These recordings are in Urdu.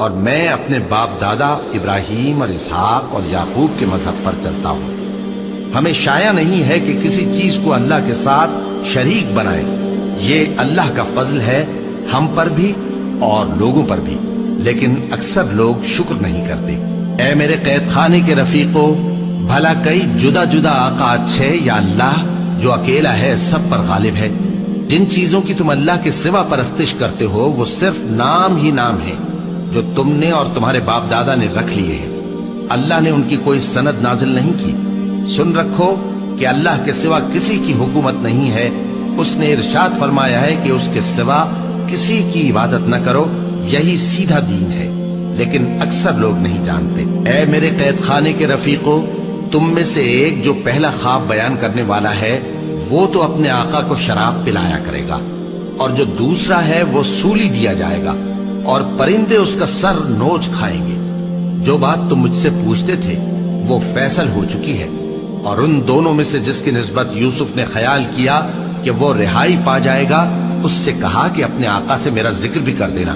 اور میں اپنے باپ دادا ابراہیم اور اسحاق اور یعقوب کے مذہب پر چلتا ہوں۔ ہمیں شایع نہیں ہے کہ کسی چیز کو اللہ کے ساتھ شریک بنائے۔ یہ اللہ کا فضل ہے ہم پر بھی اور لوگوں پر بھی، لیکن اکثر لوگ شکر نہیں کرتے۔ اے میرے قید خانے کے رفیقو، بھلا کئی جدا جدا آقا اچھے یا اللہ جو اکیلا ہے سب پر غالب ہے؟ جن چیزوں کی تم اللہ کے سوا پرستش کرتے ہو وہ صرف نام ہی نام ہے جو تم نے اور تمہارے باپ دادا نے رکھ لیے ہیں۔ اللہ نے ان کی کوئی سند نازل نہیں کی۔ سن رکھو کہ اللہ کے سوا کسی کی حکومت نہیں ہے۔ اس نے ارشاد فرمایا ہے کہ اس کے سوا کسی کی عبادت نہ کرو، یہی سیدھا دین ہے، لیکن اکثر لوگ نہیں جانتے۔ اے میرے قید خانے کے رفیقو، تم میں سے ایک جو پہلا خواب بیان کرنے والا ہے وہ تو اپنے آقا کو شراب پلایا کرے گا، اور جو دوسرا ہے وہ سولی دیا جائے گا، اور پرندے اس کا سر نوچ کھائیں گے۔ جو بات تم مجھ سے پوچھتے تھے وہ فیصل ہو چکی ہے، اور ان دونوں میں سے جس کی نسبت یوسف نے خیال کیا کہ وہ رہائی پا جائے گا، اس سے کہا کہ اپنے آقا سے میرا ذکر بھی کر دینا۔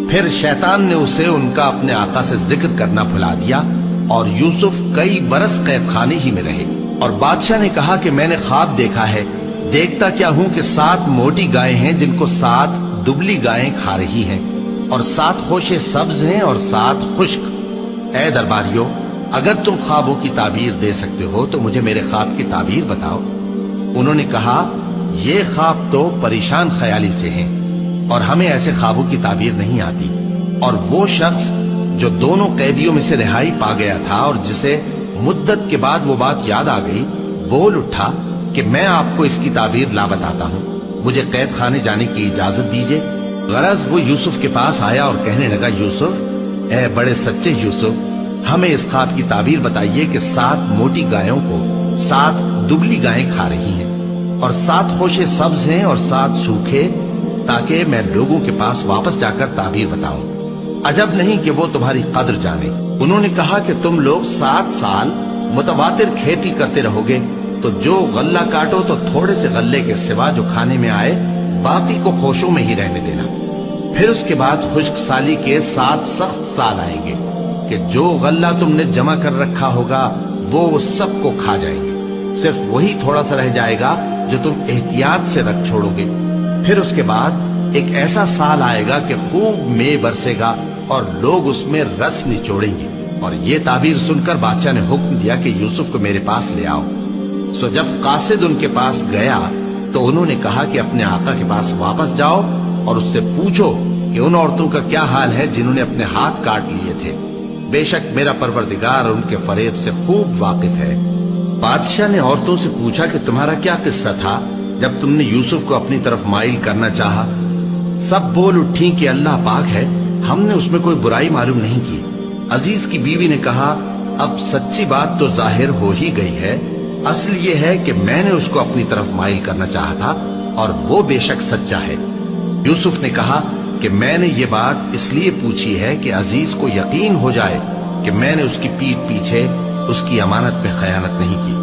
پھر شیطان نے اسے ان کا اپنے آقا سے ذکر کرنا بھلا دیا، اور یوسف کئی برس قید خانے ہی میں رہے۔ اور بادشاہ نے کہا کہ میں نے خواب دیکھا ہے، دیکھتا کیا ہوں کہ 7 موٹی گائیں ہیں جن کو 7 دبلی گائیں کھا رہی ہیں، اور 7 خوشے سبز ہیں اور 7 خشک۔ اے درباریو، اگر تم خوابوں کی تعبیر دے سکتے ہو تو مجھے میرے خواب کی تعبیر بتاؤ۔ انہوں نے کہا، یہ خواب تو پریشان خیالی سے ہیں، اور ہمیں ایسے خوابوں کی تعبیر نہیں آتی۔ اور وہ شخص جو دونوں قیدیوں میں سے رہائی پا گیا تھا اور جسے مدت کے بعد وہ بات یاد آ گئی، بول اٹھا کہ میں آپ کو اس کی تعبیر لا بتاتا ہوں، مجھے قید خانے جانے کی اجازت دیجیے۔ غرض وہ یوسف کے پاس آیا اور کہنے لگا، یوسف، اے بڑے سچے یوسف، ہمیں اس خواب کی تعبیر بتائیے کہ 7 موٹی گایوں کو 7 دبلی گائیں کھا رہی ہیں، اور 7 خوشے سبز ہیں اور 7 سوکھے، تاکہ میں لوگوں کے پاس واپس جا کر تعبیر بتاؤں۔ عجب نہیں کہ وہ تمہاری قدر جانے۔ انہوں نے کہا کہ تم لوگ 7 سال متواتر کھیتی کرتے رہو گے، تو جو غلہ کاٹو تو تھوڑے سے غلے کے سوا جو کھانے میں آئے باقی کو خوشوں میں ہی رہنے دینا۔ پھر اس کے بعد خشک سالی کے 7 سخت سال آئیں گے کہ جو غلہ تم نے جمع کر رکھا ہوگا وہ سب کو کھا جائیں گے، صرف وہی تھوڑا سا رہ جائے گا جو تم احتیاط سے رکھ چھوڑو گے۔ پھر اس کے بعد ایک ایسا سال آئے گا کہ خوب مے برسے گا اور لوگ اس میں رس نچوڑیں گے۔ اور یہ تعبیر سن کر بادشاہ نے حکم دیا کہ یوسف کو میرے پاس لے آؤ۔ سو جب قاصد ان کے پاس گیا تو انہوں نے کہا کہ اپنے آقا کے پاس واپس جاؤ اور اس سے پوچھو کہ ان عورتوں کا کیا حال ہے جنہوں نے اپنے ہاتھ کاٹ لیے تھے، بے شک میرا پروردگار ان کے فریب سے خوب واقف ہے۔ بادشاہ نے عورتوں سے پوچھا کہ تمہارا کیا قصہ تھا جب تم نے یوسف کو اپنی طرف مائل کرنا چاہا؟ سب بول اٹھیں کہ اللہ پاک ہے، ہم نے اس میں کوئی برائی معلوم نہیں کی۔ عزیز کی بیوی نے کہا، اب سچی بات تو ظاہر ہو ہی گئی ہے، اصل یہ ہے کہ میں نے اس کو اپنی طرف مائل کرنا چاہا تھا، اور وہ بے شک سچا ہے۔ یوسف نے کہا کہ میں نے یہ بات اس لیے پوچھی ہے کہ عزیز کو یقین ہو جائے کہ میں نے اس کی پیٹھ پیچھے اس کی امانت پہ خیانت نہیں کی،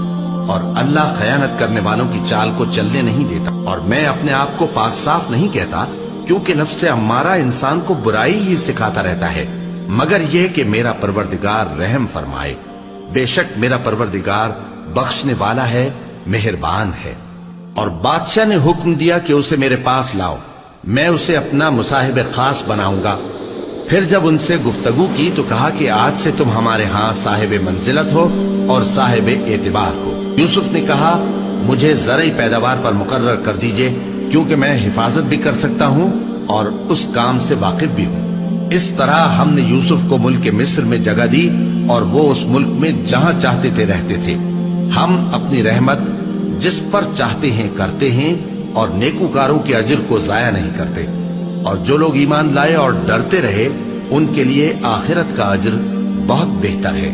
اور اللہ خیانت کرنے والوں کی چال کو چلنے نہیں دیتا۔ اور میں اپنے آپ کو پاک صاف نہیں کہتا، کیونکہ نفس امارہ انسان کو برائی ہی سکھاتا رہتا ہے، مگر یہ کہ میرا پروردگار رحم فرمائے، بے شک میرا پروردگار بخشنے والا ہے، مہربان ہے۔ اور بادشاہ نے حکم دیا کہ اسے میرے پاس لاؤ، میں اسے اپنا مصاحب خاص بناؤں گا۔ پھر جب ان سے گفتگو کی تو کہا کہ آج سے تم ہمارے ہاں صاحب منزلت ہو اور صاحب اعتبار ہو۔ یوسف نے کہا، مجھے زرعی پیداوار پر مقرر کر دیجئے، کیونکہ میں حفاظت بھی کر سکتا ہوں اور اس کام سے واقف بھی ہوں۔ اس طرح ہم نے یوسف کو ملک مصر میں جگہ دی، اور وہ اس ملک میں جہاں چاہتے تھے رہتے تھے۔ ہم اپنی رحمت جس پر چاہتے ہیں کرتے ہیں، اور نیکوکاروں کے اجر کو ضائع نہیں کرتے۔ اور جو لوگ ایمان لائے اور ڈرتے رہے ان کے لیے آخرت کا اجر بہت بہتر ہے۔